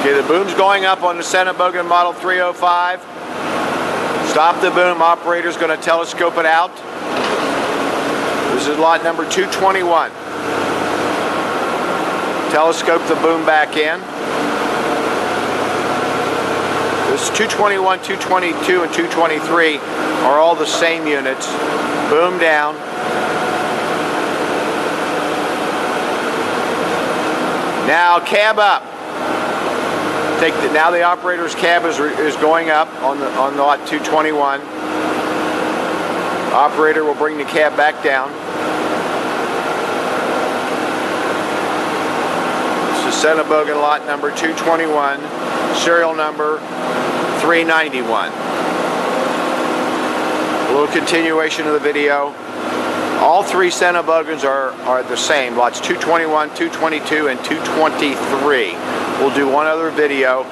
Okay, the boom's going up on the SENNEBOGEN Model 305. Stop the boom. Operator's going to telescope it out. This is lot number 221. Telescope the boom back in. This 221, 222, and 223 are all the same units. Boom down. Now cab up. Now the operator's cab is going up on lot 221. Operator will bring the cab back down. This is SENNEBOGEN lot number 221, serial number 391. A little continuation of the video. All three SENNEBOGENs are the same, lots 221, 222, and 223. We'll do one other video.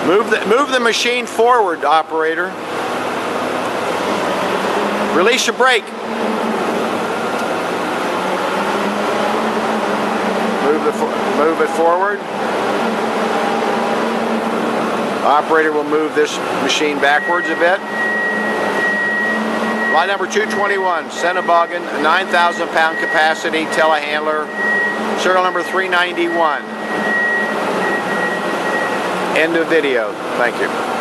Move the machine forward, operator. Release your brake. Move it forward. Operator will move this machine backwards a bit. Lot number 221, SENNEBOGEN, 9,000 pound capacity telehandler, serial number 391. End of video. Thank you.